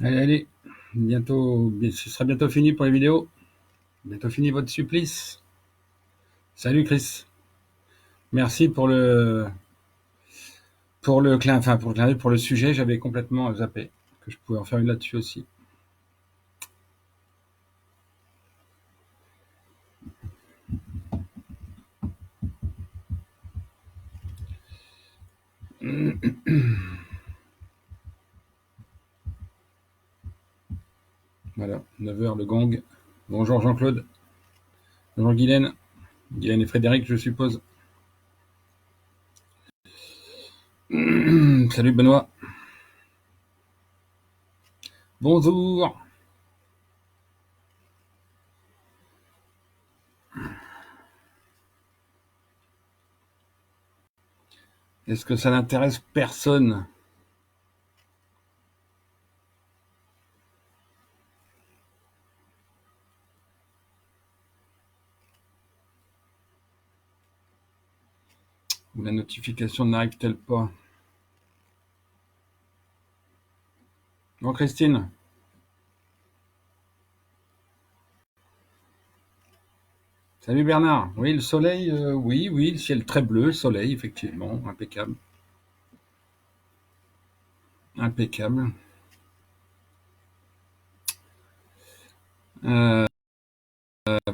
Allez, allez, bientôt, ce sera bientôt fini pour les vidéos. Bientôt fini votre supplice. Salut Chris. Merci pour le sujet. J'avais complètement zappé que je pouvais en faire une là-dessus aussi. Voilà, 9h le gong. Bonjour Jean-Claude. Bonjour Guylaine. Guylaine et Frédéric, je suppose. Salut Benoît. Bonjour. Est-ce que ça n'intéresse personne? Ou la notification n'arrive-t-elle pas? Bon Christine. Salut Bernard. Oui, le soleil, oui, oui, le ciel très bleu, le soleil, effectivement, impeccable. Impeccable. Euh,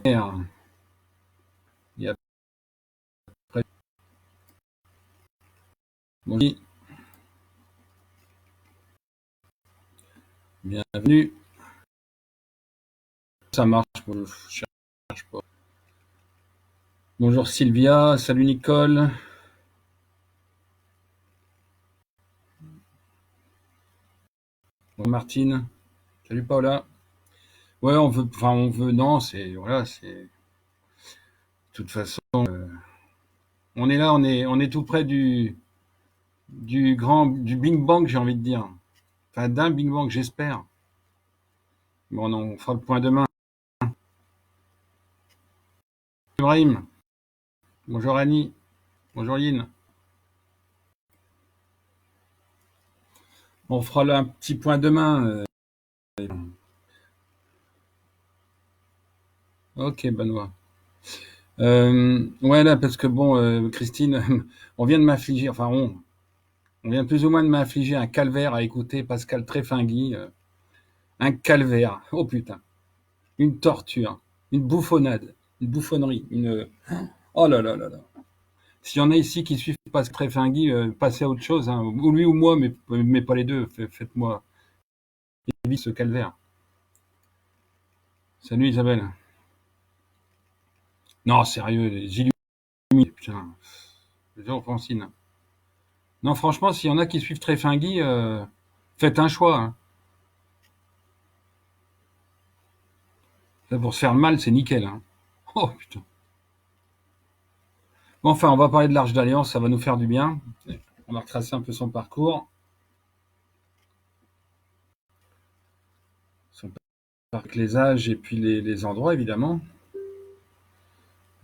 Merde. Il y a près- Bon, bienvenue. Ça marche, je cherche pas. Bonjour Sylvia, salut Nicole. Bonjour Martine, salut Paola. Ouais, non, voilà, de toute façon, on est là, on est tout près du Big Bang, j'ai envie de dire. Enfin, d'un Big Bang, j'espère. Bon, non, on fera le point demain. Ibrahim, bonjour Annie, bonjour Yin. On fera là un petit point demain. Ok, Benoît. Ouais, là, parce que bon, Christine, on vient de m'affliger, on vient plus ou moins de m'affliger un calvaire à écouter Pascal Tréfingui. Un calvaire. Oh putain. Une torture. Une bouffonnade. Une bouffonnerie. Oh là là là là. S'il y en a ici qui suivent Pascal Tréfingui, passez à autre chose, hein. Ou lui ou moi, mais pas les deux. Faites-moi éviter ce calvaire. Salut Isabelle. Non, sérieux, les illuminés, putain. Genre Francine. Non, franchement, s'il y en a qui suivent Tréfingui, faites un choix, hein. Ça, pour se faire mal, c'est nickel, hein. Oh putain. Bon, enfin, on va parler de l'Arche d'Alliance, ça va nous faire du bien. On va retracer un peu son parcours, son parcours avec les âges et puis les endroits, évidemment.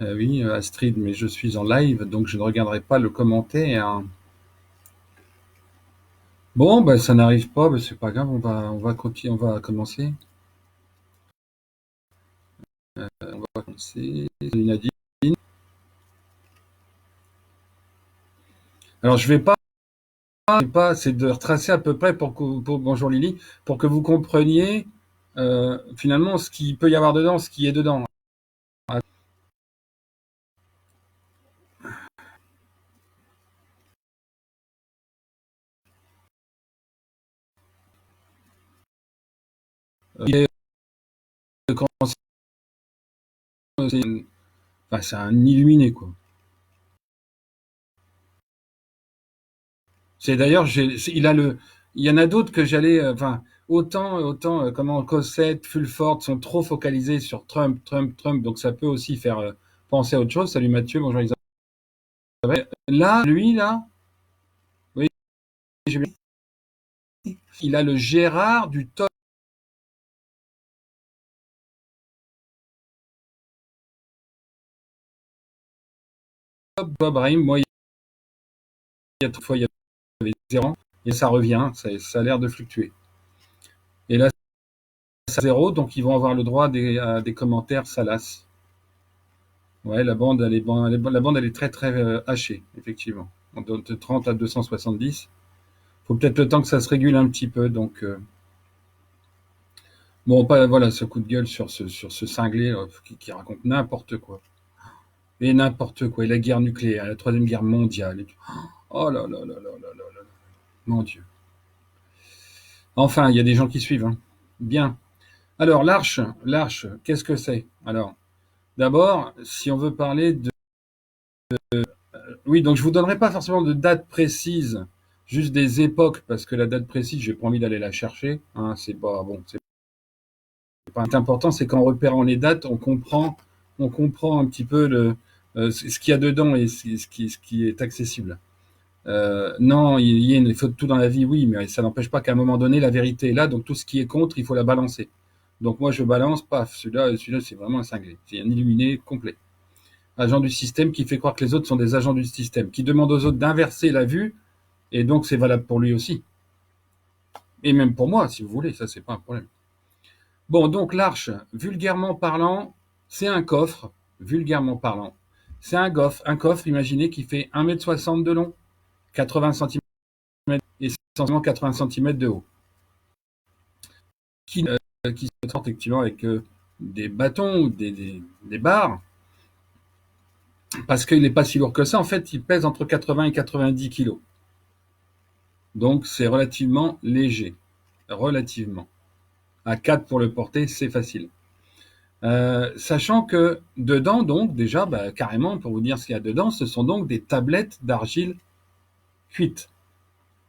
Oui, Astrid, mais je suis en live, donc je ne regarderai pas le commentaire. Bon, bah, ça n'arrive pas, bah, c'est pas grave, on va continuer, on va commencer. On va commencer. Salut Nadine. Alors, c'est de retracer à peu près bonjour Lily, pour que vous compreniez finalement ce qu'il peut y avoir dedans, ce qui est dedans. Euh, c'est enfin, c'est un illuminé, quoi. C'est d'ailleurs, il y en a d'autres que j'allais, autant comment Cosette, Fulford sont trop focalisés sur Trump, Trump, Trump, donc ça peut aussi faire penser à autre chose. Salut Mathieu, bonjour Isabelle. Là, lui, là, oui, j'ai bien- il a le Gérard du top Bob Rahim. Moi, il y a 3 fois, il y avait 0, et ça revient, ça a l'air de fluctuer. Et là, c'est 0, donc ils vont avoir le droit à des commentaires salaces. Ouais, la bande, la bande, elle est très très hachée, effectivement. On donne de 30 à 270. Faut peut-être le temps que ça se régule un petit peu, donc bon, pas voilà ce coup de gueule sur ce cinglé qui raconte n'importe quoi et n'importe quoi. Et la guerre nucléaire, la troisième guerre mondiale. Et tout. Oh là là là là là là là, mon Dieu. Enfin, il y a des gens qui suivent. Hein. Bien. Alors l'arche, qu'est-ce que c'est? Alors, d'abord, si on veut parler de, oui, donc je vous donnerai pas forcément de date précise, juste des époques, parce que la date précise, j'ai pas envie d'aller la chercher. Hein, c'est pas bon, c'est pas important. C'est qu'en repérant les dates, on comprend un petit peu ce qu'il y a dedans et ce qui est accessible. Non, il y a il faut tout dans la vie, oui, mais ça n'empêche pas qu'à un moment donné, la vérité est là, donc tout ce qui est contre, il faut la balancer. Donc moi, je balance, paf, celui-là, c'est vraiment un cinglé. C'est un illuminé complet. Agent du système qui fait croire que les autres sont des agents du système, qui demande aux autres d'inverser la vue, et donc c'est valable pour lui aussi. Et même pour moi, si vous voulez, ça, c'est pas un problème. Bon, donc l'arche, vulgairement parlant, c'est un coffre, vulgairement parlant. C'est un coffre, imaginez, qui fait 1,60 m de long, 80 cm et essentiellement 80 cm de haut, qui se transporte effectivement avec des bâtons ou des barres, parce qu'il n'est pas si lourd que ça. En fait, il pèse entre 80 et 90 kg. Donc, c'est relativement léger. Relativement. À 4 pour le porter, c'est facile. Sachant que dedans, donc, déjà, bah, carrément, pour vous dire ce qu'il y a dedans, ce sont donc des tablettes d'argile cuite.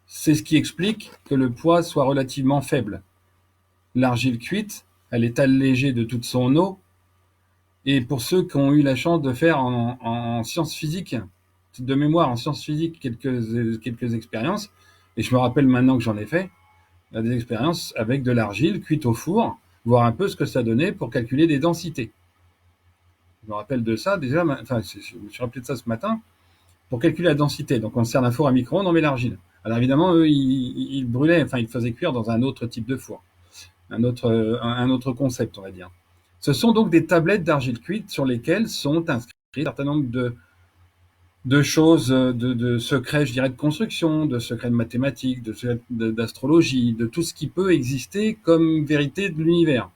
C'est ce qui explique que le poids soit relativement faible. L'argile cuite, elle est allégée de toute son eau. Et pour ceux qui ont eu la chance de faire en sciences physiques, de mémoire en sciences physiques, quelques expériences, et je me rappelle maintenant que j'en ai fait, des expériences avec de l'argile cuite au four, voir un peu ce que ça donnait pour calculer des densités. Je me rappelle de ça déjà, enfin, je me suis rappelé de ça ce matin, pour calculer la densité. Donc on sert d'un four à micro-ondes, on met l'argile. Alors évidemment, eux, ils brûlaient, enfin, ils faisaient cuire dans un autre type de four, un autre concept, on va dire. Ce sont donc des tablettes d'argile cuite sur lesquelles sont inscrits un certain nombre de choses, de secrets, je dirais, de construction, de secrets de mathématiques, d'astrologie, de tout ce qui peut exister comme vérité de l'univers.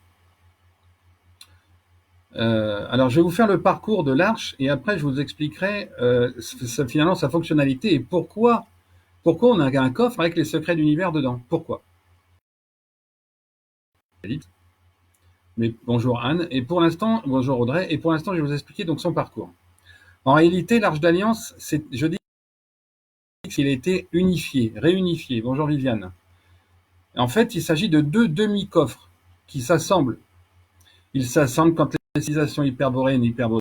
Alors, je vais vous faire le parcours de l'arche et après, je vous expliquerai finalement sa fonctionnalité et pourquoi on a un coffre avec les secrets de l'univers dedans. Pourquoi? Mais bonjour Anne. Et pour l'instant, bonjour Audrey. Et pour l'instant, je vais vous expliquer donc son parcours. En réalité, l'Arche d'Alliance, je dis qu'il a été unifié, réunifié. Bonjour Viviane. En fait, il s'agit de deux demi-coffres qui s'assemblent. Ils s'assemblent quand les civilisations hyperboréennes et hyperboréennes.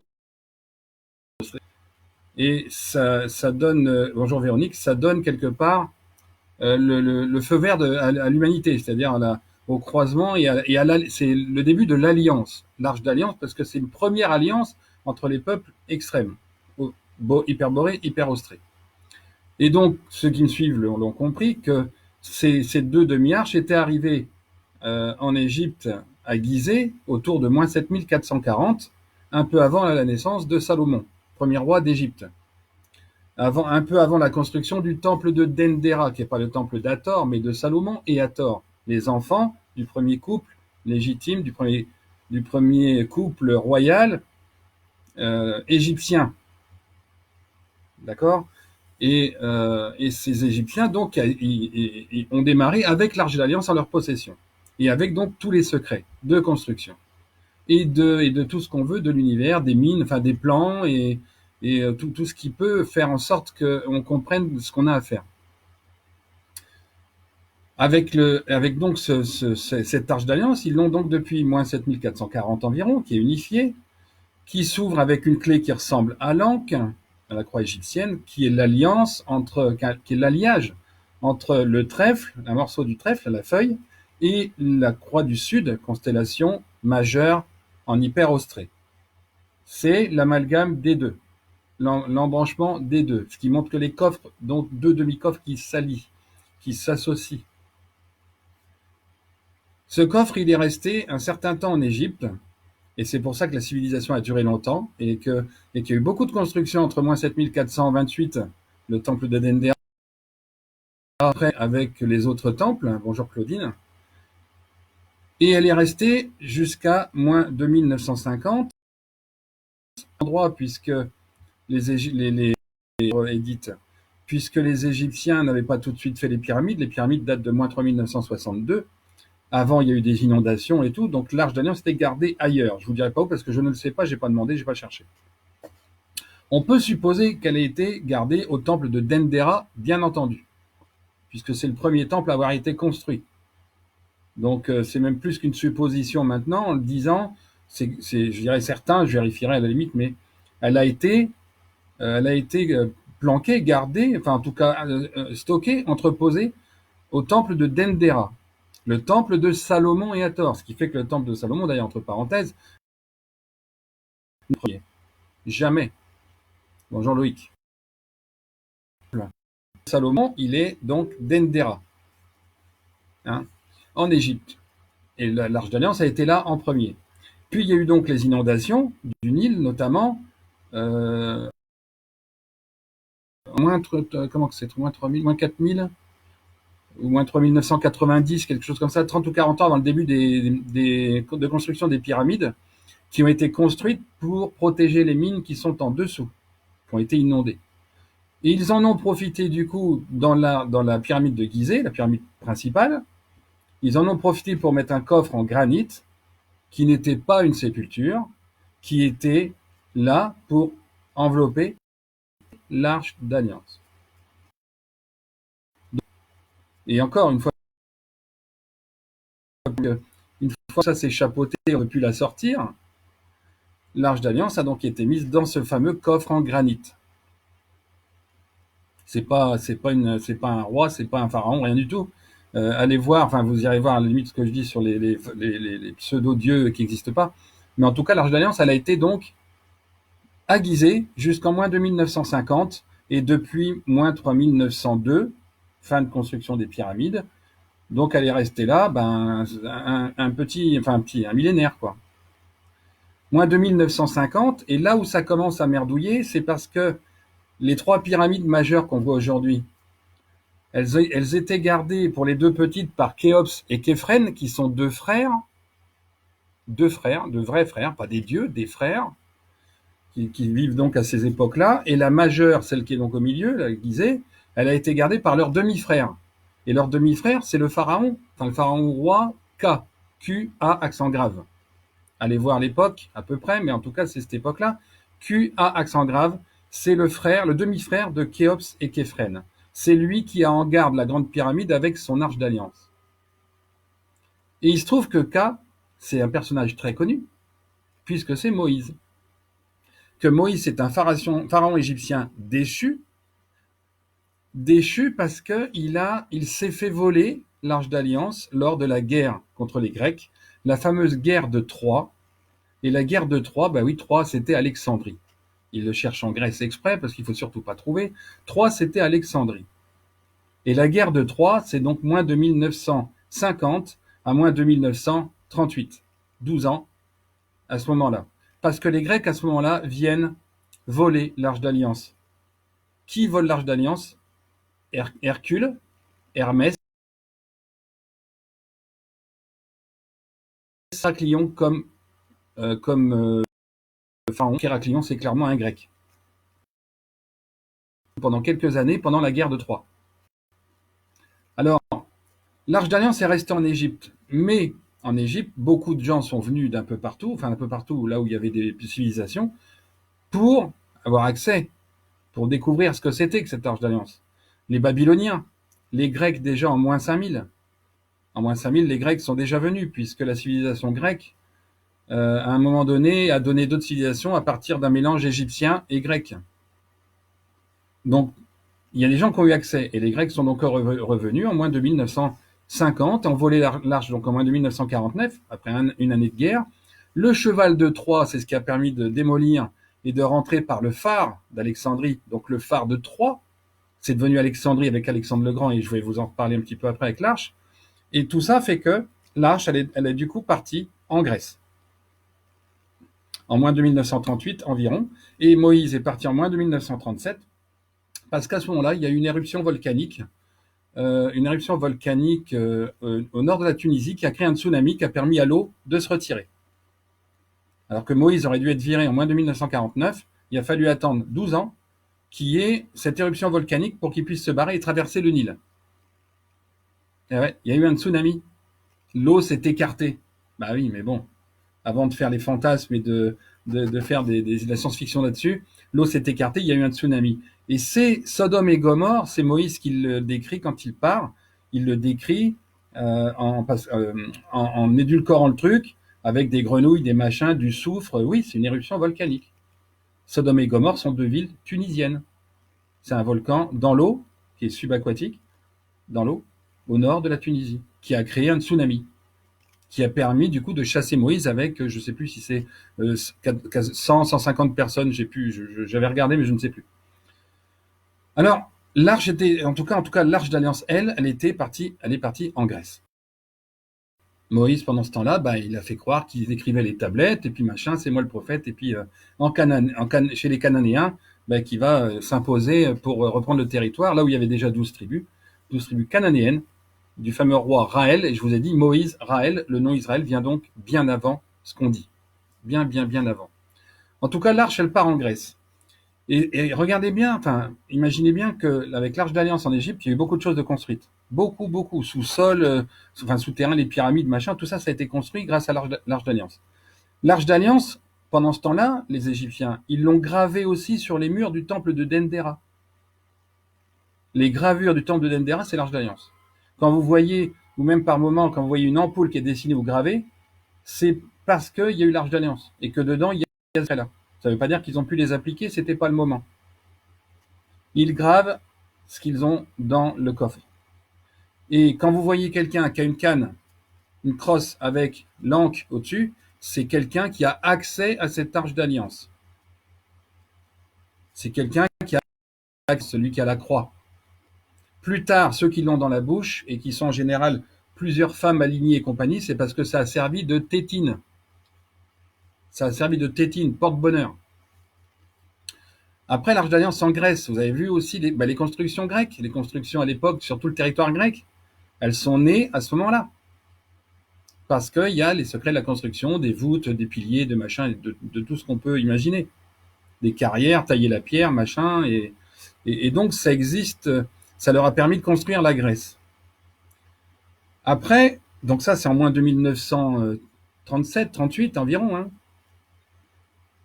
Et ça donne, bonjour Véronique, ça donne quelque part le feu vert à l'humanité, c'est-à-dire au croisement c'est le début de l'alliance, l'Arche d'Alliance, parce que c'est une première alliance entre les peuples extrêmes, hyperborés, hyperostrés. Et donc, ceux qui me suivent l'ont compris que ces deux demi-arches étaient arrivées en Égypte à Gizeh autour de moins 7440, un peu avant la naissance de Salomon, premier roi d'Égypte. Un peu avant la construction du temple de Dendera, qui n'est pas le temple d'Hathor, mais de Salomon et Hathor, les enfants du premier couple légitime, du premier couple royal égyptien. D'accord? Et ces Égyptiens, donc, ont démarré avec l'Arche de l'Alliance en leur possession. Et avec donc tous les secrets de construction. Et de tout ce qu'on veut de l'univers, des mines, enfin des plans et tout ce qui peut faire en sorte qu'on comprenne ce qu'on a à faire. Avec donc cette Arche d'Alliance, ils l'ont donc depuis moins 7440 environ, qui est unifiée, qui s'ouvre avec une clé qui ressemble à l'Ankh, à la croix égyptienne, qui est qui est l'alliage entre le trèfle, un morceau du trèfle, la feuille, et la croix du Sud, constellation majeure en hyperostrée. C'est l'amalgame des deux, l'embranchement des deux, ce qui montre que les coffres, donc deux demi-coffres qui s'allient, qui s'associent, Ce coffre, il est resté un certain temps en Égypte, et c'est pour ça que la civilisation a duré longtemps, et qu'il y a eu beaucoup de constructions entre moins 7428, le temple de Dendera, après avec les autres temples, bonjour Claudine, et elle est restée jusqu'à moins 2950, endroit puisque les édites, puisque les Égyptiens n'avaient pas tout de suite fait les pyramides datent de moins 3962. Avant, il y a eu des inondations et tout, donc l'Arche d'Alliance était gardée ailleurs. Je vous dirai pas où parce que je ne le sais pas, j'ai pas demandé, j'ai pas cherché. On peut supposer qu'elle ait été gardée au temple de Dendera, bien entendu, puisque c'est le premier temple à avoir été construit. Donc c'est même plus qu'une supposition maintenant, en le disant, je dirais certain, je vérifierai à la limite, mais elle a été planquée, gardée, enfin en tout cas stockée, entreposée au temple de Dendera, le temple de Salomon et Hathor, ce qui fait que le temple de Salomon, d'ailleurs entre parenthèses, jamais. Bonjour Loïc. Salomon, il est donc Dendera, hein, en Égypte. Et l'Arche d'Alliance a été là en premier. Puis il y a eu donc les inondations du Nil, notamment comment c'est, moins 3000, moins 4000 ou moins 3990, quelque chose comme ça, 30 ou 40 ans avant le début de construction des pyramides, qui ont été construites pour protéger les mines qui sont en dessous, qui ont été inondées. Et ils en ont profité du coup dans la pyramide de Gizeh, la pyramide principale. Ils en ont profité pour mettre un coffre en granit qui n'était pas une sépulture, qui était là pour envelopper l'Arche d'Alliance. Et encore une fois que ça s'est chapeauté, on ne peut plus la sortir. L'Arche d'Alliance a donc été mise dans ce fameux coffre en granit. C'est pas un roi, c'est pas un pharaon, rien du tout. Allez voir, enfin vous irez voir à la limite ce que je dis sur les pseudo-dieux qui n'existent pas. Mais en tout cas, l'Arche d'Alliance, elle a été donc aiguisée jusqu'en moins 2950 et depuis moins 3902, fin de construction des pyramides. Donc elle est restée là, un millénaire quoi. Moins 2950, et là où ça commence à merdouiller, c'est parce que les trois pyramides majeures qu'on voit aujourd'hui, elles étaient gardées pour les deux petites par Khéops et Képhren, qui sont deux frères, de vrais frères, pas des dieux, des frères, qui vivent donc à ces époques-là. Et la majeure, celle qui est donc au milieu, la Gizeh, elle a été gardée par leur demi-frère. Et leur demi-frère, c'est le pharaon roi K, Q-A, accent grave. Allez voir l'époque, à peu près, mais en tout cas, c'est cette époque-là. Q-A, accent grave, c'est le demi-frère de Khéops et Képhren. C'est lui qui a en garde la grande pyramide avec son arche d'alliance. Et il se trouve que K, c'est un personnage très connu, puisque c'est Moïse. Que Moïse, c'est un pharaon égyptien déchu parce qu'il s'est fait voler l'arche d'alliance lors de la guerre contre les Grecs, la fameuse guerre de Troie. Et la guerre de Troie, Troie, c'était Alexandrie. Il le cherche en Grèce exprès parce qu'il faut surtout pas trouver. Troie, c'était Alexandrie. Et la guerre de Troie, c'est donc moins de 1950 à moins de 1938. 12 ans à ce moment-là. Parce que les Grecs, à ce moment-là, viennent voler l'Arche d'Alliance. Qui vole l'Arche d'Alliance? Hercule, Hermès, Héraclion comme pharaon. Héraclion, c'est clairement un Grec. Pendant quelques années, pendant la guerre de Troie. Alors, l'Arche d'Alliance est restée en Égypte, mais en Égypte, beaucoup de gens sont venus d'un peu partout, enfin un peu partout là où il y avait des civilisations, pour avoir accès, pour découvrir ce que c'était que cette Arche d'Alliance. Les Babyloniens, les Grecs déjà en moins 5000. En moins 5000, les Grecs sont déjà venus, puisque la civilisation grecque, à un moment donné, a donné d'autres civilisations à partir d'un mélange égyptien et grec. Donc, il y a des gens qui ont eu accès, et les Grecs sont donc revenus en moins de 1950, ont volé l'arche donc en moins de 1949, après une année de guerre. Le cheval de Troie, c'est ce qui a permis de démolir et de rentrer par le phare d'Alexandrie, donc le phare de Troie. C'est devenu Alexandrie avec Alexandre le Grand, et je vais vous en reparler un petit peu après avec l'arche. Et tout ça fait que l'arche, elle est du coup partie en Grèce, en moins de 1938 environ, et Moïse est parti en moins de 1937, parce qu'à ce moment-là, il y a eu une éruption volcanique au nord de la Tunisie qui a créé un tsunami qui a permis à l'eau de se retirer. Alors que Moïse aurait dû être viré en moins de 1949, il a fallu attendre 12 ans qu'il y ait cette éruption volcanique pour qu'il puisse se barrer et traverser le Nil. Et ouais, il y a eu un tsunami. L'eau s'est écartée. Bah oui, mais bon, avant de faire les fantasmes et de faire de la science-fiction là-dessus, l'eau s'est écartée, il y a eu un tsunami. Et c'est Sodome et Gomorre, c'est Moïse qui le décrit quand il part. Il le décrit en édulcorant le truc avec des grenouilles, des machins, du soufre. Oui, c'est une éruption volcanique. Sodome et Gomorre sont deux villes tunisiennes. C'est un volcan dans l'eau, qui est subaquatique, dans l'eau, au nord de la Tunisie, qui a créé un tsunami, qui a permis du coup de chasser Moïse avec, je ne sais plus si c'est 100, 150 personnes, j'avais regardé mais je ne sais plus. Alors, l'arche était, en tout cas, l'arche d'alliance, elle est partie en Grèce. Moïse, pendant ce temps-là, bah, il a fait croire qu'il écrivait les tablettes, et puis machin, c'est moi le prophète, et puis chez les Cananéens, bah, qui va s'imposer pour reprendre le territoire, là où il y avait déjà 12 tribus cananéennes, du fameux roi Raël, et je vous ai dit Moïse, Raël, le nom Israël vient donc bien avant ce qu'on dit. Bien, bien, bien avant. En tout cas, l'arche, elle part en Grèce. Et regardez bien, enfin, imaginez bien qu'avec l'Arche d'Alliance en Égypte, il y a eu beaucoup de choses de construites. Beaucoup, beaucoup. Sous-sol, enfin, souterrain, les pyramides, machin, tout ça, ça a été construit grâce à l'Arche d'Alliance. L'Arche d'Alliance, pendant ce temps-là, les Égyptiens, ils l'ont gravé aussi sur les murs du temple de Dendera. Les gravures du temple de Dendera, c'est l'Arche d'Alliance. Quand vous voyez, ou même par moment, quand vous voyez une ampoule qui est dessinée ou gravée, c'est parce qu'il y a eu l'Arche d'Alliance et que dedans, il y a ce là. Ça ne veut pas dire qu'ils ont pu les appliquer, c'était pas le moment. Ils gravent ce qu'ils ont dans le coffre. Et quand vous voyez quelqu'un qui a une canne, une crosse avec l'anque au-dessus, c'est quelqu'un qui a accès à cette arche d'alliance. C'est quelqu'un qui a accès, celui qui a la croix. Plus tard, ceux qui l'ont dans la bouche, et qui sont en général plusieurs femmes alignées et compagnie, c'est parce que ça a servi de tétine. Ça a servi de tétine, porte-bonheur. Après l'Arche d'Alliance en Grèce, vous avez vu aussi les constructions grecques, les constructions à l'époque sur tout le territoire grec. Elles sont nées à ce moment-là. Parce qu'il y a les secrets de la construction, des voûtes, des piliers, de machin, de tout ce qu'on peut imaginer. Des carrières, tailler la pierre, machin. Et donc ça existe, ça leur a permis de construire la Grèce. Après, donc ça c'est en moins de 1937, 38 environ, hein.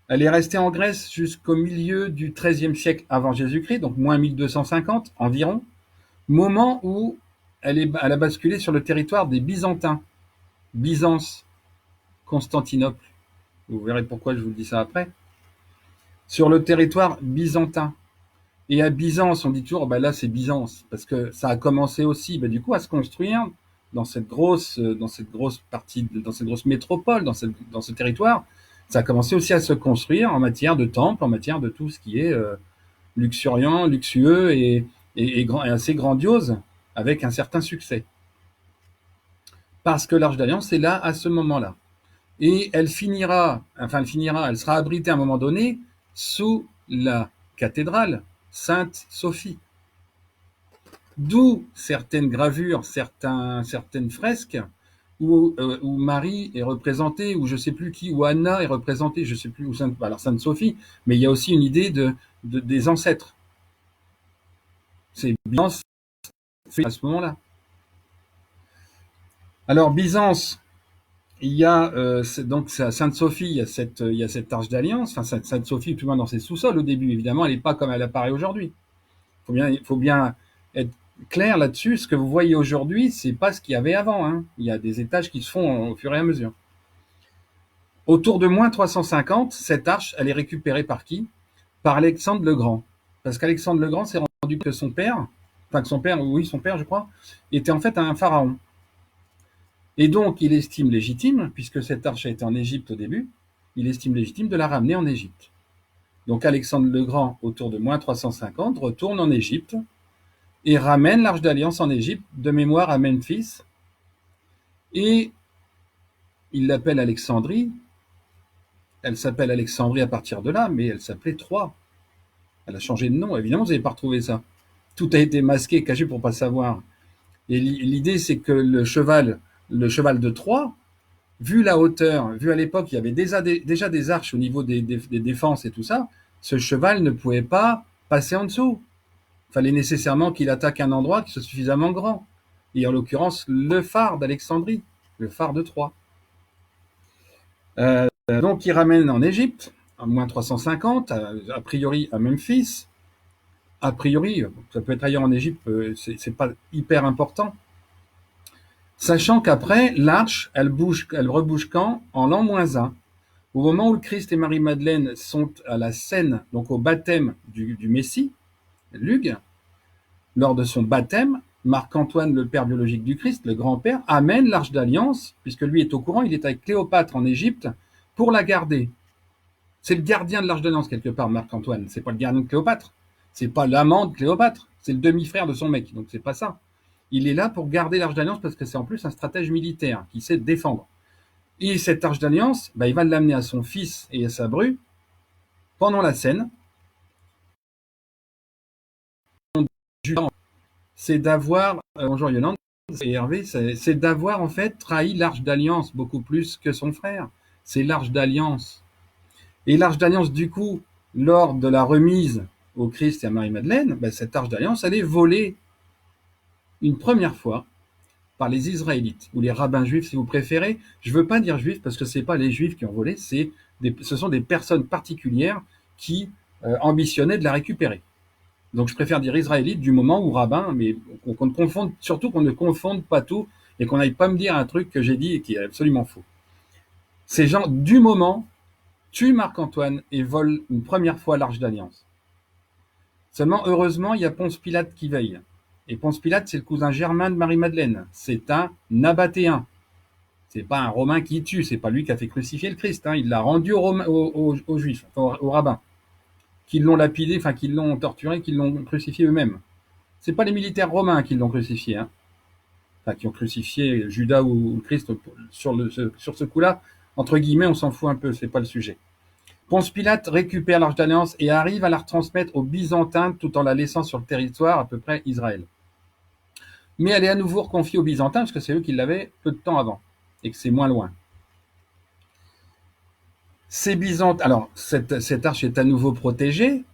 Elle est restée en Grèce jusqu'au milieu du XIIIe siècle avant Jésus-Christ, donc moins 1250 environ, moment où elle a basculé sur le territoire des Byzantins. Byzance, Constantinople. Vous verrez pourquoi je vous dis ça après. Sur le territoire byzantin. Et à Byzance, on dit toujours, bah là c'est Byzance, parce que ça a commencé aussi, bah, du coup, à se construire dans cette grosse partie, dans cette grosse métropole, dans ce territoire. Ça a commencé aussi à se construire en matière de temple, en matière de tout ce qui est luxuriant, luxueux et assez grandiose, avec un certain succès. Parce que l'Arche d'Alliance est là à ce moment-là. Et elle sera abritée à un moment donné sous la cathédrale Sainte-Sophie. D'où certaines gravures, certaines fresques où Marie est représentée, ou je ne sais plus qui, où Anna est représentée, je ne sais plus où alors Sainte-Sophie, mais il y a aussi une idée des ancêtres. C'est Byzance à ce moment-là. Alors Byzance, il y a donc à Sainte-Sophie, il y a cette arche d'alliance. Enfin, Sainte-Sophie, tout le monde dans ses sous-sols au début, évidemment, elle n'est pas comme elle apparaît aujourd'hui. Il faut bien être clair là-dessus. Ce que vous voyez aujourd'hui, c'est pas ce qu'il y avait avant, hein. Il y a des étages qui se font au fur et à mesure. Autour de moins 350, cette arche, elle est récupérée par qui? Par Alexandre le Grand. Parce qu'Alexandre le Grand s'est rendu compte que son père, je crois, était en fait un pharaon. Et donc, il estime légitime, puisque cette arche a été en Égypte au début, il estime légitime de la ramener en Égypte. Donc, Alexandre le Grand, autour de moins 350, retourne en Égypte et ramène l'Arche d'Alliance en Égypte, de mémoire à Memphis. Et Il l'appelle Alexandrie. Elle s'appelle Alexandrie à partir de là, mais elle s'appelait Troie. Elle a changé de nom. Évidemment, vous n'avez pas retrouvé ça. Tout a été masqué, caché pour pas savoir. Et l'idée, c'est que le cheval de Troie, vu la hauteur, vu à l'époque, il y avait déjà des arches au niveau des défenses et tout ça, ce cheval ne pouvait pas passer en dessous. Il fallait nécessairement qu'il attaque un endroit qui soit suffisamment grand. Et en l'occurrence, le phare d'Alexandrie, le phare de Troie. Donc, il ramène en Égypte, à moins 350, a priori à Memphis. A priori, ça peut être ailleurs en Égypte, c'est pas hyper important. Sachant qu'après, l'arche, elle rebouge quand? En l'an -1. Au moment où le Christ et Marie-Madeleine sont à la scène, donc au baptême du Messie, Lugue, lors de son baptême, Marc-Antoine, le père biologique du Christ, le grand-père, amène l'arche d'alliance, puisque lui est au courant, il est avec Cléopâtre en Égypte, pour la garder. C'est le gardien de l'arche d'alliance, quelque part, Marc-Antoine. C'est pas le gardien de Cléopâtre. C'est pas l'amant de Cléopâtre. C'est le demi-frère de son mec. Donc c'est pas ça. Il est là pour garder l'arche d'alliance parce que c'est en plus un stratège militaire qui sait défendre. Et cette arche d'alliance, il va l'amener à son fils et à sa bru pendant la scène. C'est d'avoir, bonjour Yolande et Hervé, c'est d'avoir en fait trahi l'arche d'alliance beaucoup plus que son frère. C'est l'arche d'alliance. Et l'arche d'alliance, du coup, lors de la remise au Christ et à Marie-Madeleine, cette arche d'alliance, elle est volée une première fois par les Israélites, ou les rabbins juifs si vous préférez. Je ne veux pas dire juifs parce que ce n'est pas les juifs qui ont volé, ce sont des personnes particulières qui ambitionnaient de la récupérer. Donc je préfère dire israélites du moment où rabbin, mais surtout qu'on ne confonde pas tout et qu'on n'aille pas me dire un truc que j'ai dit et qui est absolument faux. Ces gens, du moment, tuent Marc-Antoine et volent une première fois l'arche d'alliance. Seulement, heureusement, il y a Ponce Pilate qui veille. Et Ponce Pilate, c'est le cousin germain de Marie-Madeleine. C'est un Nabatéen. C'est pas un Romain qui tue. C'est pas lui qui a fait crucifier le Christ. Il l'a rendu aux Juifs, aux rabbins, qui l'ont lapidé, qui l'ont torturé, qui l'ont crucifié eux-mêmes. C'est pas les militaires romains qui l'ont crucifié. Qui ont crucifié Judas ou le Christ sur ce coup-là. Entre guillemets, on s'en fout un peu. C'est pas le sujet. Ponce Pilate récupère l'arche d'alliance et arrive à la retransmettre aux Byzantins tout en la laissant sur le territoire, à peu près Israël. Mais elle est à nouveau reconfiée aux Byzantins parce que c'est eux qui l'avaient peu de temps avant et que c'est moins loin. Alors, cette arche est à nouveau protégée,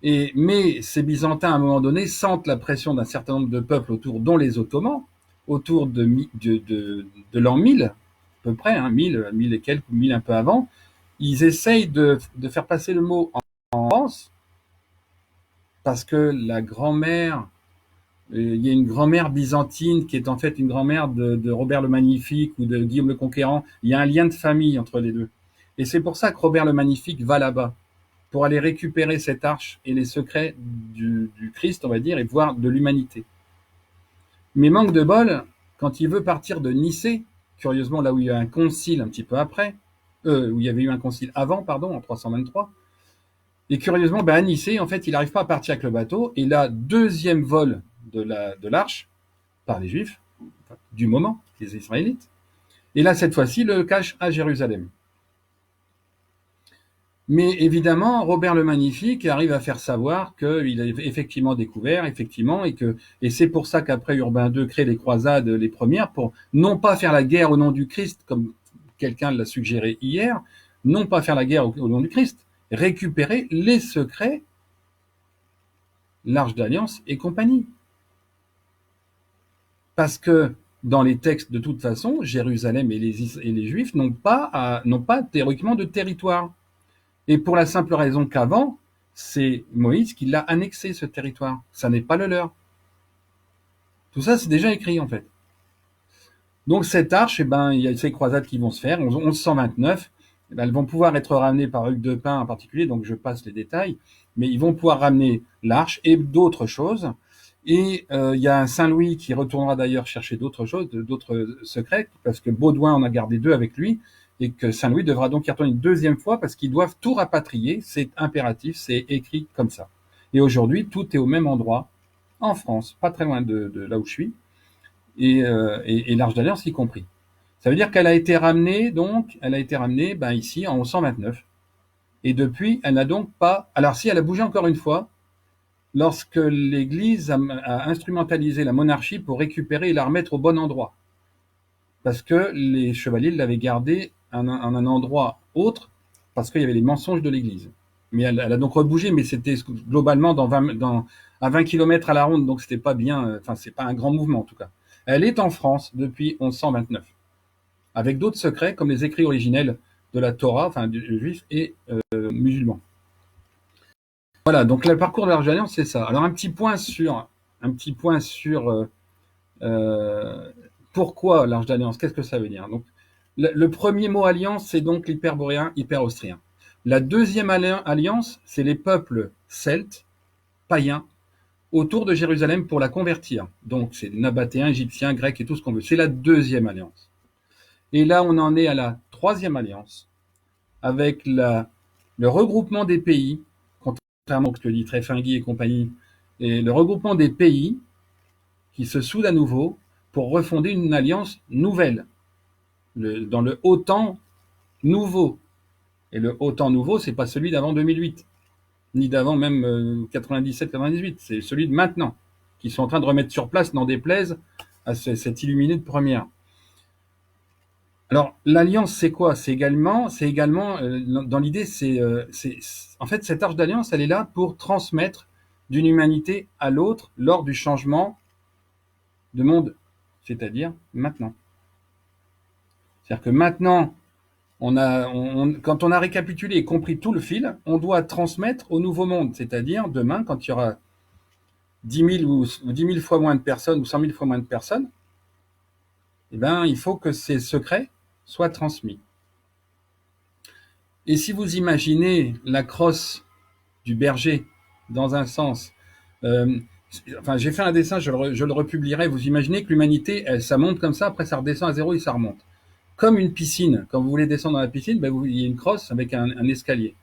mais ces Byzantins, à un moment donné, sentent la pression d'un certain nombre de peuples autour, dont les Ottomans, autour de l'an 1000, à peu près, 1000 et quelques, 1000 un peu avant. Ils essayent de faire passer le mot en France, parce que la grand-mère, il y a une grand-mère byzantine qui est en fait une grand-mère de Robert le Magnifique ou de Guillaume le Conquérant. Il y a un lien de famille entre les deux. Et c'est pour ça que Robert le Magnifique va là-bas, pour aller récupérer cette arche et les secrets du Christ, on va dire, et voir de l'humanité. Mais manque de bol, quand il veut partir de Nicée, curieusement là où il y a un concile un petit peu après, où il y avait eu un concile avant, pardon, en 323, et curieusement, à Nicée, en fait, il n'arrive pas à partir avec le bateau, et là, deuxième vol de l'arche, par les Juifs, du moment, les Israélites, et là, cette fois-ci, le cache à Jérusalem. Mais évidemment, Robert le Magnifique arrive à faire savoir qu'il a effectivement découvert, et c'est pour ça qu'après Urbain II crée les croisades, les premières, pour non pas faire la guerre au nom du Christ, comme quelqu'un l'a suggéré hier, non pas faire la guerre au nom du Christ, récupérer les secrets, l'Arche d'Alliance et compagnie. Parce que dans les textes, de toute façon, Jérusalem et les Juifs n'ont pas théoriquement de territoire. Et pour la simple raison qu'avant, c'est Moïse qui l'a annexé, ce territoire. Ça n'est pas le leur. Tout ça, c'est déjà écrit, en fait. Donc cette arche, il y a ces croisades qui vont se faire. En 1129, elles vont pouvoir être ramenées par Hugues de Pin en particulier, donc je passe les détails, mais ils vont pouvoir ramener l'arche et d'autres choses. Et il y a un Saint-Louis qui retournera d'ailleurs chercher d'autres choses, d'autres secrets, parce que Baudouin en a gardé 2 avec lui, et que Saint-Louis devra donc y retourner une deuxième fois parce qu'ils doivent tout rapatrier. C'est impératif, c'est écrit comme ça. Et aujourd'hui, tout est au même endroit, en France, pas très loin de là où je suis, et l'Arche d'Alliance y compris. Ça veut dire qu'elle a été ramenée, donc, elle a été ramenée ici en 1129. Et depuis, elle n'a donc pas... Alors si, elle a bougé encore une fois, lorsque l'Église a instrumentalisé la monarchie pour récupérer et la remettre au bon endroit. Parce que les chevaliers l'avaient gardée en un endroit autre, parce qu'il y avait les mensonges de l'Église. Mais elle a donc rebougé, mais c'était globalement à 20 km à la ronde, donc c'était pas bien, enfin c'est pas un grand mouvement en tout cas. Elle est en France depuis 1129, avec d'autres secrets comme les écrits originels de la Torah, enfin du juif et musulman. Voilà, donc le parcours de l'Arche d'Alliance, c'est ça. Alors un petit point sur pourquoi l'Arche d'Alliance, qu'est-ce que ça veut dire? Donc le premier mot alliance, c'est donc l'hyperboréen, hyper-austrien. La deuxième alliance, c'est les peuples celtes, païens, autour de Jérusalem pour la convertir. Donc c'est nabatéens, égyptiens, grecs et tout ce qu'on veut. C'est la deuxième alliance. Et là, on en est à la troisième alliance, avec le regroupement des pays, contrairement à ce que dit Tréfingui et compagnie, et le regroupement des pays qui se soudent à nouveau pour refonder une alliance nouvelle, dans le haut temps nouveau. Et le haut temps nouveau, c'est pas celui d'avant 2008, ni d'avant même 97-98, c'est celui de maintenant, qu'ils sont en train de remettre sur place, n'en déplaise à cet illuminé de première. Alors, l'alliance, c'est quoi? C'est également, dans l'idée, en fait, cette arche d'alliance, elle est là pour transmettre d'une humanité à l'autre lors du changement de monde, c'est-à-dire maintenant. C'est-à-dire que maintenant, quand on a récapitulé et compris tout le fil, on doit transmettre au nouveau monde, c'est-à-dire demain, quand il y aura 10 000 ou 10 000 fois moins de personnes ou 100 000 fois moins de personnes, eh ben, il faut que ces secrets soient transmis. Et si vous imaginez la crosse du berger dans un sens, j'ai fait un dessin, je le republierai. Vous imaginez que l'humanité, ça monte comme ça, après ça redescend à zéro et ça remonte. Comme une piscine. Quand vous voulez descendre dans la piscine, il y a une crosse avec un escalier.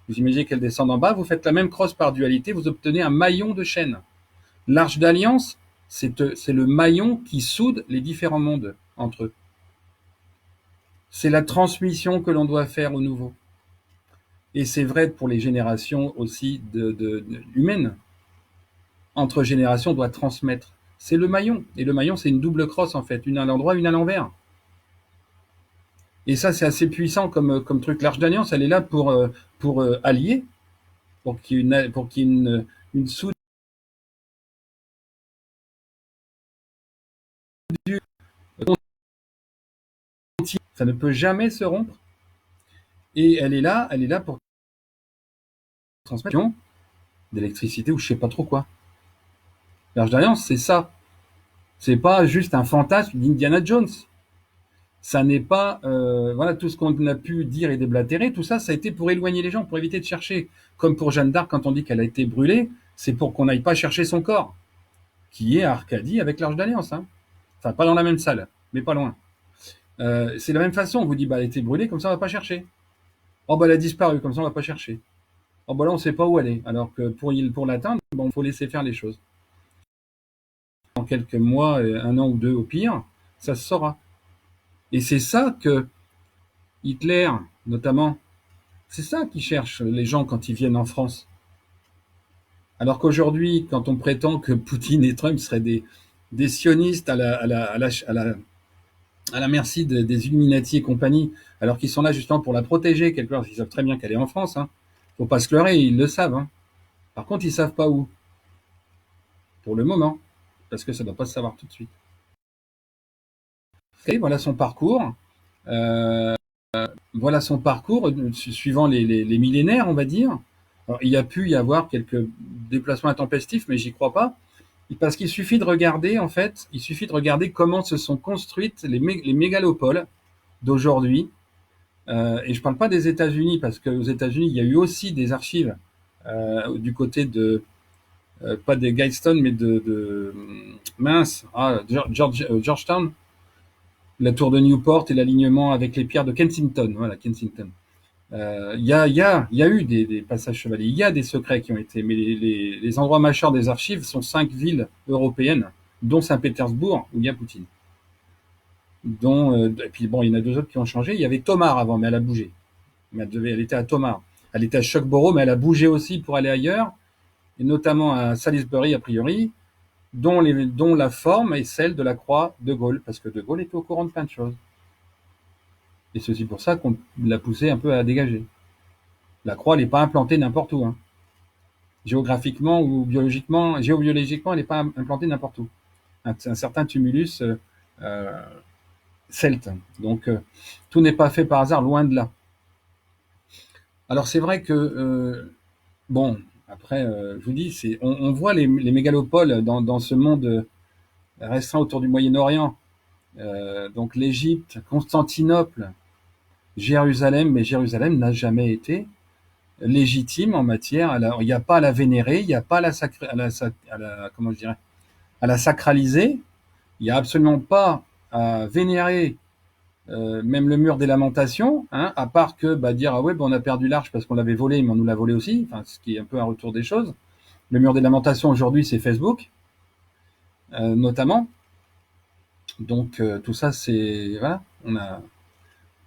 Vous imaginez qu'elle descend en bas, vous faites la même crosse par dualité, vous obtenez un maillon de chaîne. L'arche d'alliance, c'est le maillon qui soude les différents mondes entre eux. C'est la transmission que l'on doit faire au nouveau. Et c'est vrai pour les générations aussi humaines. Entre générations, on doit transmettre. C'est le maillon. Et le maillon, c'est une double crosse, en fait. Une à l'endroit, une à l'envers. Et ça, c'est assez puissant comme truc. L'Arche d'Alliance, elle est là pour allier, pour qu'il y ait une soudure. Ça ne peut jamais se rompre. Et elle est là pour transmettre d'électricité ou je sais pas trop quoi. L'Arche d'Alliance, c'est ça. C'est pas juste un fantasme d'Indiana Jones. Ça n'est pas, voilà, tout ce qu'on a pu dire et déblatérer, tout ça, ça a été pour éloigner les gens, pour éviter de chercher. Comme pour Jeanne d'Arc, quand on dit qu'elle a été brûlée, c'est pour qu'on n'aille pas chercher son corps, qui est à Arcadie avec l'Arche d'Alliance. Hein. Enfin, pas dans la même salle, mais pas loin. C'est de la même façon, on vous dit, elle a été brûlée, comme ça, on va pas chercher. Oh, elle a disparu, comme ça, on va pas chercher. Oh, là, on sait pas où elle est. Alors que pour l'atteindre, il faut laisser faire les choses. En quelques mois, un an ou deux au pire, ça se saura. Et c'est ça que Hitler, notamment, c'est ça qu'ils cherchent les gens quand ils viennent en France. Alors qu'aujourd'hui, quand on prétend que Poutine et Trump seraient des sionistes à la merci des Illuminati et compagnie, alors qu'ils sont là justement pour la protéger quelque part, ils savent très bien qu'elle est en France. Hein. Faut pas se leurrer, ils le savent. Hein. Par contre, ils savent pas où. Pour le moment, parce que ça ne doit pas se savoir tout de suite. Et voilà son parcours. Voilà son parcours, suivant les millénaires, on va dire. Alors, il y a pu y avoir quelques déplacements intempestifs, mais j'y crois pas. Parce qu'il suffit de regarder, en fait, comment se sont construites les mégalopoles d'aujourd'hui. Et je parle pas des États-Unis, parce qu'aux États-Unis, il y a eu aussi des archives du côté de, pas de Guidestone, mais Georgetown, la tour de Newport et l'alignement avec les pierres de Kensington. Voilà, Kensington. Il y a eu des passages chevaliers, il y a des secrets qui ont été, mais les endroits majeurs des archives sont 5 villes européennes, dont Saint-Pétersbourg, où il y a Poutine. et puis bon, il y en a deux autres qui ont changé. Il y avait Tomar avant, mais elle a bougé. Mais elle était à Tomar. Elle était à Shugborough, mais elle a bougé aussi pour aller ailleurs, et notamment à Salisbury, a priori, dont la forme est celle de la croix de Gaulle, parce que de Gaulle était au courant de plein de choses. Et c'est aussi pour ça qu'on l'a poussé un peu à dégager. La croix, elle n'est pas implantée n'importe où, hein. Géographiquement ou biologiquement, géobiologiquement, elle n'est pas implantée n'importe où. Un certain tumulus euh, celte. Donc, tout n'est pas fait par hasard, loin de là. Alors, c'est vrai que, bon, après, je vous dis, on voit les mégalopoles dans ce monde restreint autour du Moyen-Orient. Donc, l'Égypte, Constantinople, Jérusalem, mais Jérusalem n'a jamais été légitime en matière. Il n'y a pas à la vénérer, il n'y a pas comment je dirais, à la sacraliser. Il n'y a absolument pas à vénérer même le mur des lamentations, hein, à part que dire ah ouais on a perdu l'arche parce qu'on l'avait volé, mais on nous l'a volé aussi, enfin, ce qui est un peu un retour des choses. Le mur des lamentations aujourd'hui c'est Facebook, notamment. Donc tout ça c'est voilà,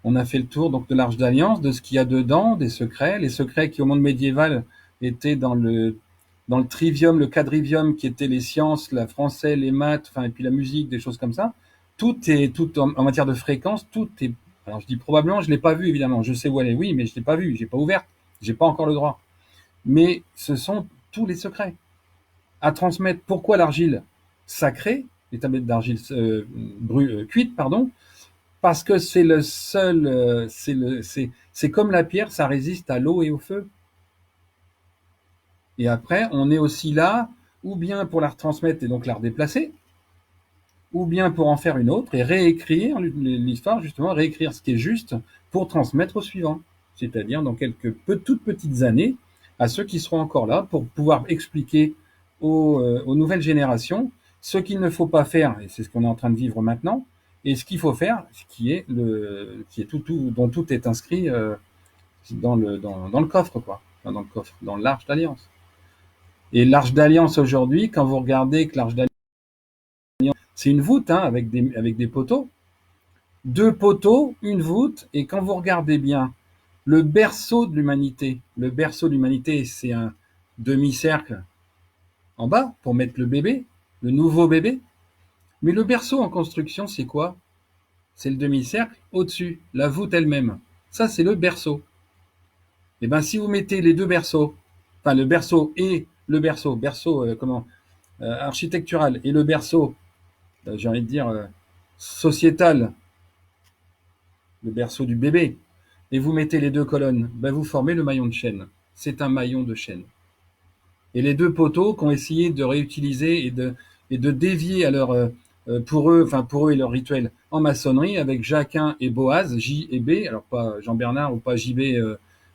on a fait le tour donc de l'Arche d'Alliance, de ce qu'il y a dedans, des secrets, les secrets qui au monde médiéval étaient dans le trivium, le quadrivium qui étaient les sciences, la français, les maths, enfin et puis la musique, des choses comme ça. Tout en matière de fréquence, tout est. Alors je dis probablement, je l'ai pas vu évidemment, je sais où elle est, oui, mais je l'ai pas vu, j'ai pas ouvert, j'ai pas encore le droit. Mais ce sont tous les secrets à transmettre. Pourquoi l'argile sacrée, les tablettes d'argile cuite, pardon, parce que c'est le seul, c'est comme la pierre, ça résiste à l'eau et au feu. Et après, on est aussi là, ou bien pour la retransmettre et donc la redéplacer, ou bien pour en faire une autre et réécrire l'histoire, justement, réécrire ce qui est juste pour transmettre au suivant. C'est-à-dire dans toutes petites années, à ceux qui seront encore là, pour pouvoir expliquer aux nouvelles générations ce qu'il ne faut pas faire, et c'est ce qu'on est en train de vivre maintenant, et ce qu'il faut faire, dont tout est inscrit dans le coffre, quoi. Enfin, dans le coffre, dans l'Arche d'Alliance. Et l'Arche d'Alliance aujourd'hui, quand vous regardez que l'Arche d'Alliance, c'est une voûte, hein, avec des poteaux. Deux poteaux, une voûte, et quand vous regardez bien, le berceau de l'humanité, c'est un demi-cercle en bas pour mettre le bébé, le nouveau bébé. Mais le berceau en construction, c'est quoi? C'est le demi-cercle au-dessus, la voûte elle-même. Ça, c'est le berceau. Et ben, si vous mettez les deux berceaux, enfin le berceau et le berceau architectural et le berceau, j'ai envie de dire sociétal, le berceau du bébé, et vous mettez les deux colonnes, ben vous formez le maillon de chaîne. C'est un maillon de chaîne. Et les deux poteaux qu'ont essayé de réutiliser et de dévier à pour eux et leur rituel en maçonnerie avec Jacquin et Boaz, J et B, alors pas Jean-Bernard ou pas JB,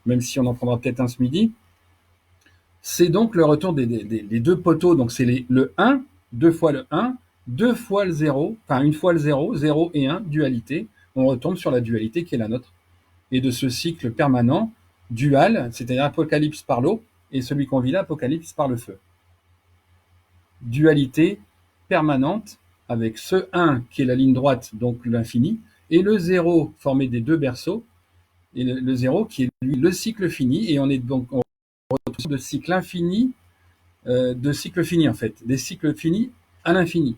même si on en prendra peut-être un ce midi. C'est donc le retour des deux poteaux, donc c'est le 1, deux fois le 1, deux fois le 0, enfin une fois le 0, 0 et 1, dualité. On retombe sur la dualité qui est la nôtre. Et de ce cycle permanent, dual, c'est-à-dire apocalypse par l'eau, et celui qu'on vit là, apocalypse par le feu. Dualité permanente avec ce 1 qui est la ligne droite, donc l'infini, et le 0 formé des deux berceaux, et le 0 qui est lui le cycle fini, et on retrouve de cycle infini, de cycle fini en fait, des cycles finis à l'infini,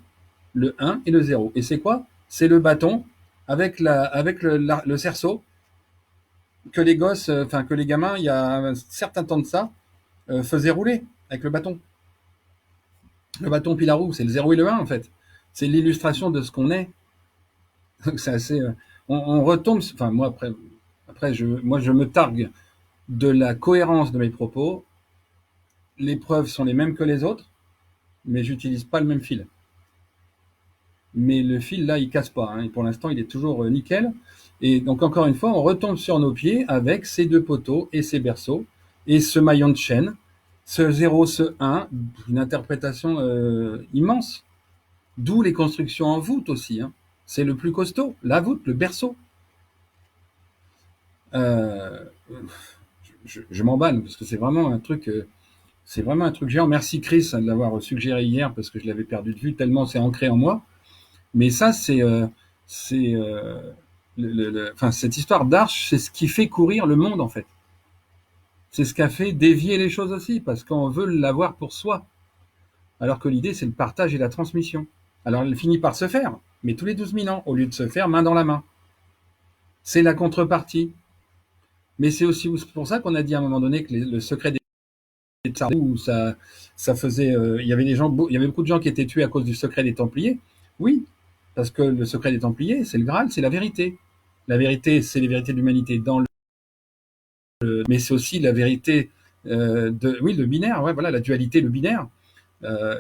le 1 et le 0. Et c'est quoi? C'est le bâton avec le cerceau que les gosses, enfin que les gamins, il y a un certain temps de ça, faisaient rouler avec le bâton. Le bâton puis la roue, c'est le 0 et le 1 en fait. C'est l'illustration de ce qu'on est. Donc c'est assez. On retombe. Enfin moi après je me targue de la cohérence de mes propos. Les preuves sont les mêmes que les autres, mais j'utilise pas le même fil. Mais le fil là, il casse pas. Hein, et pour l'instant, il est toujours nickel. Et donc encore une fois, on retombe sur nos pieds avec ces deux poteaux et ces berceaux et ce maillon de chaîne, ce 0, ce 1, une interprétation immense. D'où les constructions en voûte aussi. Hein. C'est le plus costaud, la voûte, le berceau. Euh, je m'emballe parce que c'est vraiment un truc géant. Merci Chris de l'avoir suggéré hier parce que je l'avais perdu de vue tellement c'est ancré en moi. Mais ça, C'est enfin, cette histoire d'arche, c'est ce qui fait courir le monde en fait. C'est ce qui a fait dévier les choses aussi, parce qu'on veut l'avoir pour soi, alors que l'idée c'est le partage et la transmission. Alors elle finit par se faire, mais tous les 12 000 ans, au lieu de se faire main dans la main. C'est la contrepartie. Mais c'est aussi pour ça qu'on a dit à un moment donné que le secret des Templiers, où ça faisait, il y avait il y avait beaucoup de gens qui étaient tués à cause du secret des Templiers. Oui, parce que le secret des Templiers, c'est le Graal, c'est la vérité. La vérité, c'est les vérités de l'humanité mais c'est aussi la vérité oui, le binaire, ouais, voilà, la dualité, le binaire.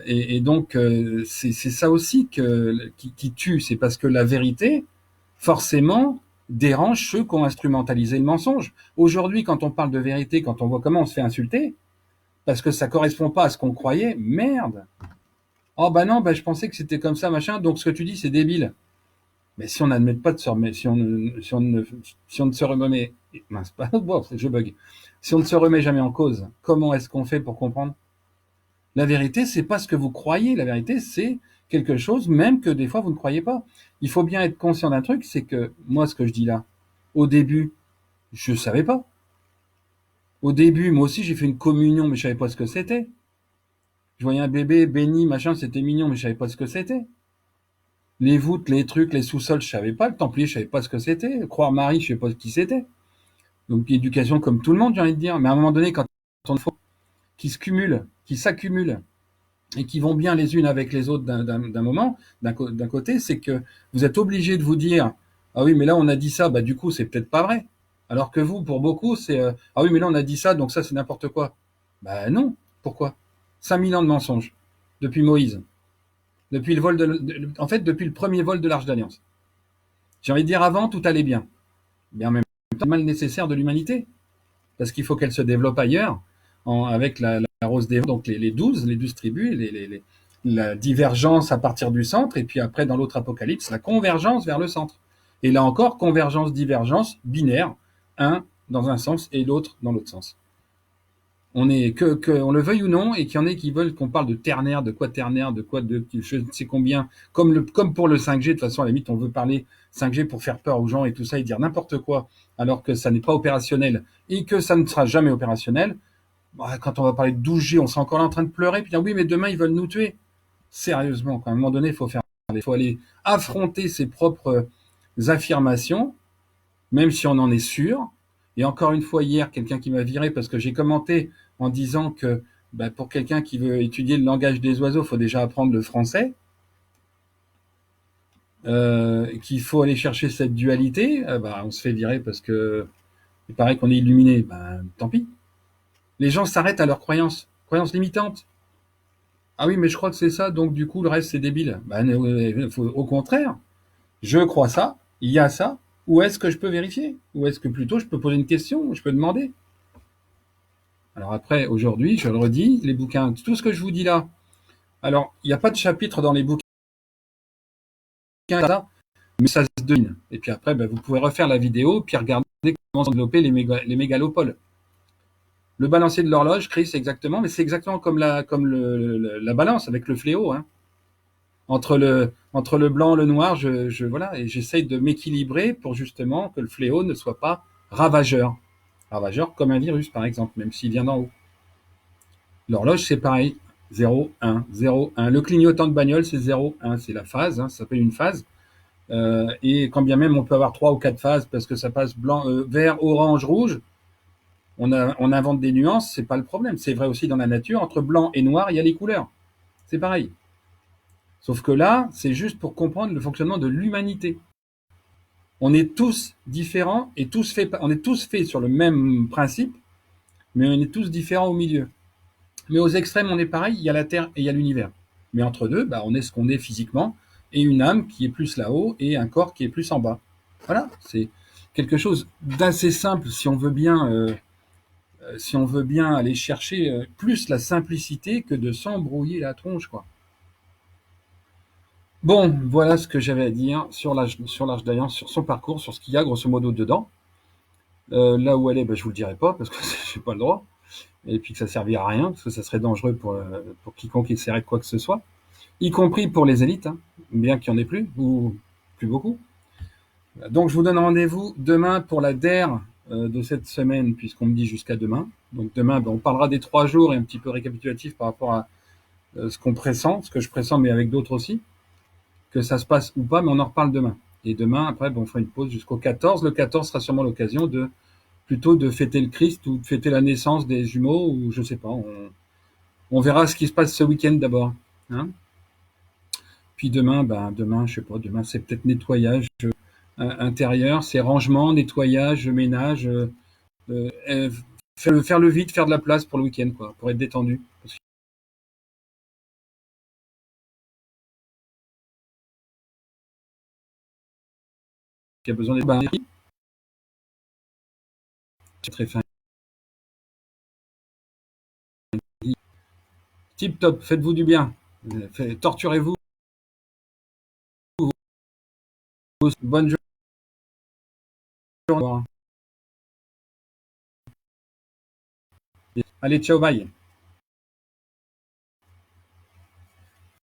Et donc, c'est ça aussi qui tue, c'est parce que la vérité, forcément, dérange ceux qui ont instrumentalisé le mensonge. Aujourd'hui, quand on parle de vérité, quand on voit comment on se fait insulter, parce que ça correspond pas à ce qu'on croyait, merde. Oh bah non, bah je pensais que c'était comme ça, machin, donc ce que tu dis, c'est débile. Mais si on n'admet pas de se remettre, si on ne se remet, mince, pas, bon, je bug. Si on ne se remet jamais en cause, comment est-ce qu'on fait pour comprendre? La vérité, c'est pas ce que vous croyez. La vérité, c'est quelque chose, même que des fois vous ne croyez pas. Il faut bien être conscient d'un truc, c'est que moi, ce que je dis là, au début, je savais pas. Au début, moi aussi, j'ai fait une communion, mais je savais pas ce que c'était. Je voyais un bébé béni, machin, c'était mignon, mais je savais pas ce que c'était. Les voûtes, les trucs, les sous-sols, je savais pas. Le templier, je savais pas ce que c'était. Croire Marie, je sais pas qui c'était. Donc, éducation comme tout le monde, j'ai envie de dire. Mais à un moment donné, quand on faut, qui se cumulent, qui s'accumulent, et qui vont bien les unes avec les autres d'un moment, d'un côté, c'est que vous êtes obligé de vous dire, ah oui, mais là, on a dit ça, bah, du coup, c'est peut-être pas vrai. Alors que vous, pour beaucoup, c'est, ah oui, mais là, on a dit ça, donc ça, c'est n'importe quoi. Bah, non. Pourquoi? 5000 ans de mensonges. Depuis Moïse. Depuis le vol en fait, depuis le premier vol de l'Arche d'Alliance. J'ai envie de dire avant, tout allait bien. Mais en même temps, mal nécessaire de l'humanité. Parce qu'il faut qu'elle se développe ailleurs, avec la rose des vents, donc les 12 tribus, la divergence à partir du centre, et puis après, dans l'autre apocalypse, la convergence vers le centre. Et là encore, convergence, divergence, binaire, un dans un sens et l'autre dans l'autre sens. On est que on le veuille ou non, et qu'il y en ait qui veulent qu'on parle de ternaire, de quaternaire, de quoi, de je ne sais combien, comme pour le 5G, de toute façon, à la limite, on veut parler 5G pour faire peur aux gens et tout ça, et dire n'importe quoi, alors que ça n'est pas opérationnel, et que ça ne sera jamais opérationnel. Bah, quand on va parler de 12G, on sera encore là en train de pleurer, puis dire oui, mais demain, ils veulent nous tuer. Sérieusement, à un moment donné, il faut aller affronter ses propres affirmations, même si on en est sûr. Et encore une fois, hier, quelqu'un qui m'a viré parce que j'ai commenté en disant que bah, pour quelqu'un qui veut étudier le langage des oiseaux, il faut déjà apprendre le français, qu'il faut aller chercher cette dualité. Bah, on se fait virer parce que il paraît qu'on est illuminé. Bah, tant pis. Les gens s'arrêtent à leurs croyances limitantes. Ah oui, mais je crois que c'est ça, donc du coup, le reste, c'est débile. Bah, au contraire, je crois ça, il y a ça, où est-ce que je peux vérifier? Ou est-ce que plutôt je peux poser une question, je peux demander? Alors après, aujourd'hui, je le redis, les bouquins, tout ce que je vous dis là, alors, il n'y a pas de chapitre dans les bouquins, mais ça se devine. Et puis après, ben, vous pouvez refaire la vidéo, puis regarder comment développer les mégalopoles. Le balancier de l'horloge, Chris, exactement, mais c'est exactement comme la balance avec le fléau. Hein. Entre le blanc et le noir, voilà, et j'essaye de m'équilibrer pour justement que le fléau ne soit pas ravageur. Ravageur comme un virus, par exemple, même s'il vient d'en haut. L'horloge, c'est pareil. 0, 1, 0, 1. Le clignotant de bagnole, c'est 0, 1. C'est la phase, hein, ça s'appelle une phase. Et quand bien même on peut avoir 3 ou 4 phases parce que ça passe blanc, vert, orange, rouge, on invente des nuances, c'est pas le problème. C'est vrai aussi dans la nature, entre blanc et noir, il y a les couleurs. C'est pareil. Sauf que là, c'est juste pour comprendre le fonctionnement de l'humanité. On est tous différents et on est tous faits sur le même principe, mais on est tous différents au milieu. Mais aux extrêmes, on est pareil, il y a la Terre et il y a l'univers. Mais entre deux, bah, on est ce qu'on est physiquement, et une âme qui est plus là-haut, et un corps qui est plus en bas. Voilà, c'est quelque chose d'assez simple si on veut bien aller chercher plus la simplicité que de s'embrouiller la tronche, quoi. Bon, voilà ce que j'avais à dire sur l'Arche d'Alliance, sur son parcours, sur ce qu'il y a grosso modo dedans. Là où elle est, bah, je vous le dirai pas parce que j'ai pas le droit, et puis que ça servira à rien parce que ça serait dangereux pour quiconque essaierait de quoi que ce soit, y compris pour les élites, hein, bien qu'il y en ait plus ou plus beaucoup. Donc, je vous donne rendez-vous demain pour la DER de cette semaine, puisqu'on me dit jusqu'à demain. Donc, demain, ben, on parlera des 3 jours et un petit peu récapitulatif par rapport à ce qu'on pressent, ce que je pressens, mais avec d'autres aussi, que ça se passe ou pas, mais on en reparle demain. Et demain, après, bon, on fera une pause jusqu'au 14. Le 14 sera sûrement l'occasion de plutôt de fêter le Christ ou de fêter la naissance des jumeaux, ou je sais pas. On verra ce qui se passe ce week-end d'abord. Hein. Puis demain, ben, demain, je sais pas, demain, c'est peut-être nettoyage intérieur, c'est rangement, nettoyage, ménage, euh, faire le vide, faire de la place pour le week-end, quoi, pour être détendu. Parce qu'il y a besoin d'être c'est très fin. Tip top, faites-vous du bien. Torturez-vous. Bonne journée. Allez, ciao, bye.